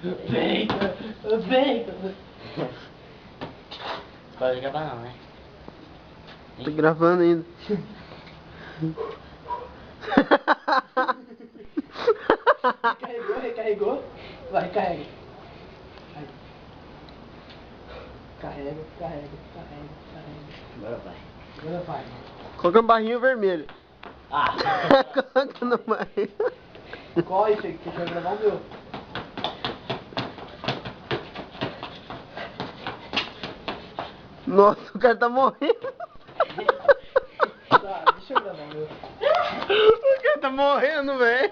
Vem, vem. Pode gravar não, né? Tô gravando ainda. Recarregou, recarregou. Vai, carrega. Aí. Carrega, carrega, carrega, carrega. Agora vai. Agora vai. Coloca um barrinho vermelho. Ah! Coloca no barrinho. Corre, Fê, que vai gravar o meu. Nossa, o cara tá morrendo. Tá, deixa eu gravar o meu. O cara tá morrendo, velho.